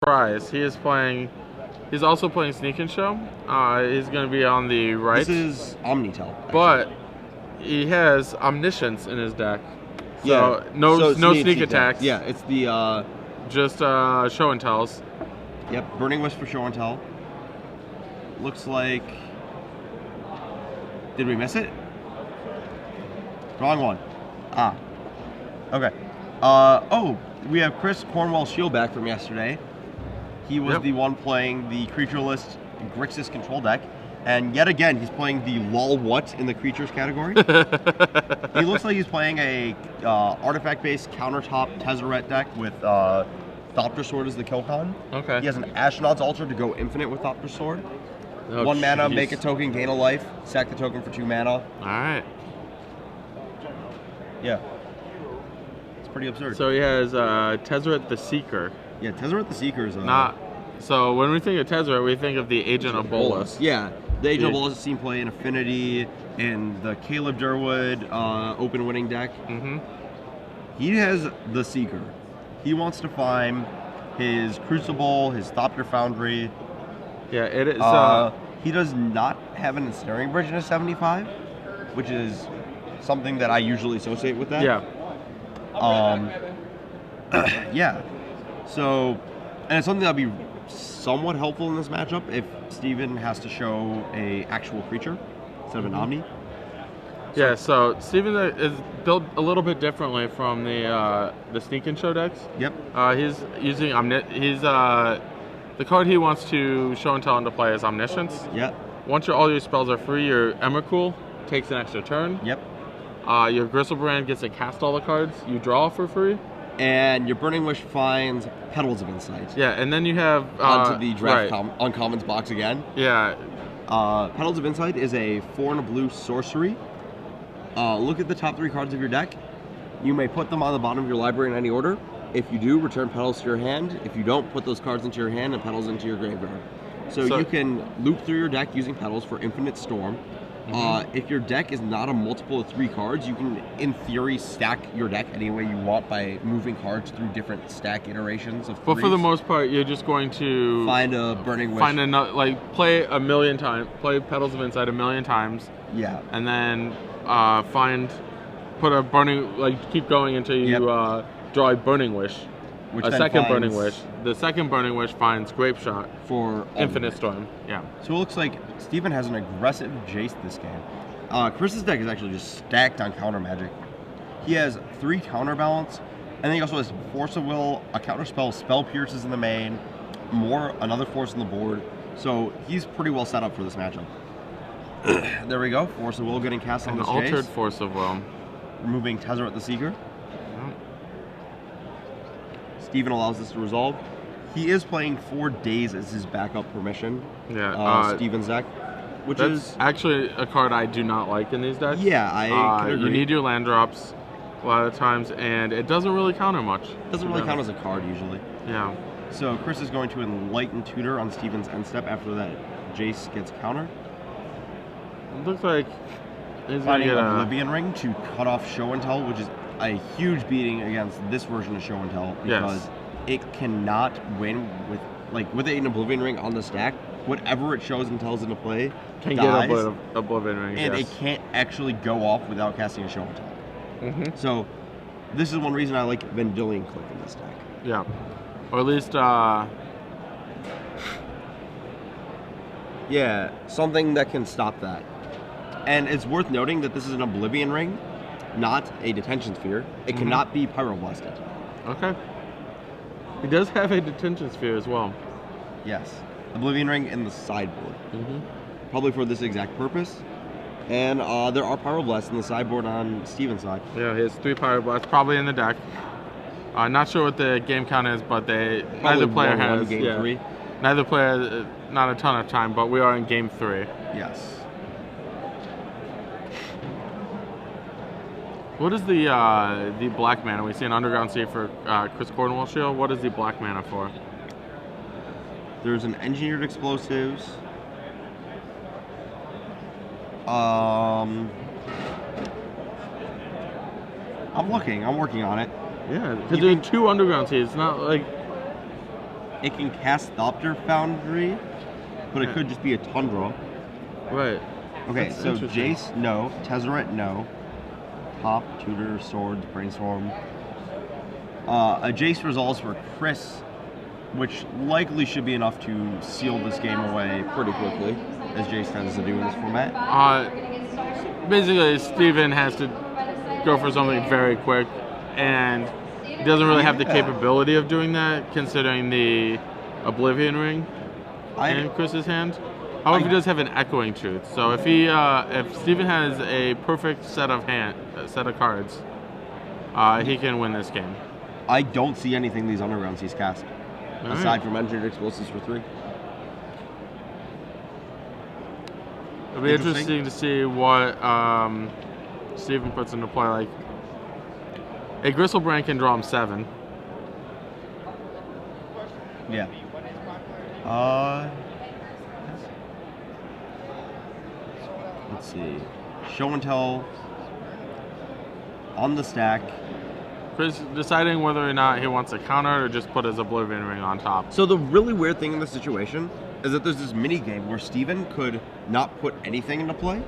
surprise. He is playing. He's also playing Sneak and Show. He's going to be on the right. This is Omnitel. But he has Omniscience in his deck. So Yeah. no So sneak attacks. Yeah, it's the Just Show and Tells. Yep, Burning Wish for Show and Tell. Looks like... Did we miss it? Wrong one. Ah. Okay. Oh, we have Chris Cornwell Shiel back from yesterday. He was the one playing the creatureless Grixis control deck. And yet again, he's playing the lol what in the creatures category. He looks like he's playing a artifact-based countertop Tezzeret deck with Thopter Sword as the kill con. Okay. He has an Astronaut's Altar to go infinite with Thopter Sword. Oh, 1 mana, geez. make a token, gain a life, sack the token for 2 mana. All right. Yeah. It's pretty absurd. So he has Tezzeret the Seeker. Yeah, Tezzeret the Seeker is So when we think of Tezzeret, we think of the Agent of Bolas. Yeah. The Agent of Bolas has seen play in Affinity, in the Caleb Durwood open winning deck. Mm-hmm. He has the Seeker. He wants to find his Crucible, his Thopter Foundry. Yeah, it is. He does not have an Ensnaring Bridge in a 75, which is something that I usually associate with that. Yeah. Yeah. So, and it's something that'll be somewhat helpful in this matchup if Steven has to show a actual creature instead of an Omni. Yeah, so Steven is built a little bit differently from the Sneak and Show decks. Yep. He's using the card he wants to show and tell into play is Omniscience. Yep. Once all your spells are free, your Emrakul takes an extra turn. Yep. Your Gristlebrand gets to cast all the cards you draw for free. And your Burning Wish finds Petals of Insight. Yeah, and then you have onto the draft uncommons box again. Yeah. Petals of Insight is a 4 and a blue sorcery. Look at the top 3 cards of your deck. You may put them on the bottom of your library in any order. If you do, return Petals to your hand. If you don't, put those cards into your hand and Petals into your graveyard. So you can loop through your deck using Petals for Infinite Storm. If your deck is not a multiple of 3 cards, you can, in theory, stack your deck any way you want by moving cards through different stack iterations of 3s. But for the most part, you're just going to find a Burning Wish. Find another, play a million times, play Petals of Insight a million times. Yeah. And then put a Burning, keep going until you draw a Burning Wish. Which a second Burning Wish. The second Burning Wish finds Grape Shot for Infinite Storm. Yeah. So it looks like Steven has an aggressive Jace this game. Chris's deck is actually just stacked on counter magic. He has 3 counterbalance, and then he also has Force of Will, a counterspell, Spell Pierces in the main, another force on the board. So he's pretty well set up for this matchup. There we go. Force of Will getting cast on this Jace. An altered Force of Will. Removing Tezzeret the Seeker. Steven allows this to resolve. He is playing 4 Days as his backup permission. Yeah. Steven's deck. Which That's is actually a card I do not like in these decks. Yeah, I could agree. You need your land drops a lot of times, and it doesn't really counter much. It doesn't really count as a card usually. Yeah. So Chris is going to Enlighten Tutor on Steven's end step after that Jace gets counter. It looks like he's finding going to get Oblivion Ring to cut off Show and Tell, which is a huge beating against this version of Show and Tell because it cannot win with an Oblivion Ring on the stack. Whatever it shows and tells into play can dies, get Oblivion Ring, and it can't actually go off without casting a Show and Tell. So this is one reason I like Vendilion Click in this deck. Yeah, or at least yeah, something that can stop that. And it's worth noting that this is an Oblivion Ring, not a Detention Sphere. It cannot be Pyroblasted. Okay. He does have a Detention Sphere as well. Yes. Oblivion Ring in the sideboard. Probably for this exact purpose. And there are Pyroblasts in the sideboard on Steven's side. Yeah, he has 3 Pyroblasts probably in the deck. Not sure what the game count is, but neither player has game 3. Neither player, not a ton of time, but we are in game 3. Yes. What is the black mana? We see an Underground Sea for Chris Cornwell Shield. What is the black mana for? There's an Engineered Explosives. I'm working on it. Yeah, because there's 2 Underground Seas. It's not like It can cast Thopter Foundry, but it Yeah. could just be a Tundra. Right. Okay, That's so interesting. Jace, no. Tezzeret, no. Pop, Tutor, Swords, Brainstorm. A Jace resolves for Chris, which likely should be enough to seal this game away pretty quickly, as Jace tends to do in this format. Basically, Steven has to go for something very quick, and he doesn't really have the Yeah. capability of doing that, considering the Oblivion Ring in Chris's hand. However, he does have an Echoing Truth. So if Steven has a perfect set of cards, he can win this game. I don't see anything these undergrounds he's cast, All aside right. from Engineered Explosives for 3. It'll be interesting to see what Steven puts into play. Like, a Gristlebrand can draw him 7. Yeah. Let's see. Show and Tell on the stack. Chris deciding whether or not he wants to counter it or just put his Oblivion Ring on top. So the really weird thing in this situation is that there's this mini game where Steven could not put anything into play.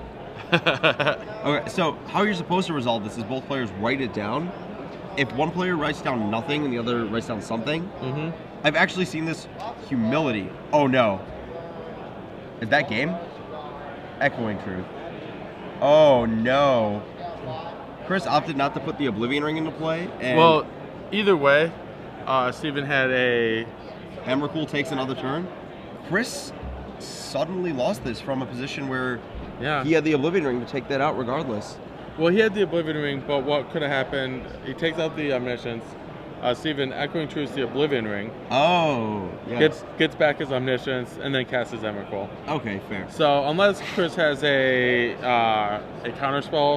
Okay, so how you're supposed to resolve this is both players write it down. If one player writes down nothing and the other writes down something, I've actually seen this humility. Oh no. Is that game? Echoing Truth. Oh no. Chris opted not to put the Oblivion Ring into play. And Well, either way, Steven had a... Emrakul takes another turn. Chris suddenly lost this from a position where he had the Oblivion Ring to take that out regardless. Well, he had the Oblivion Ring, but what could have happened, he takes out the Omniscience, Steven Echoing Truths the Oblivion Ring, Oh, yeah. gets back his Omniscience, and then casts his Emrakul. Okay, fair. So unless Chris has a counterspell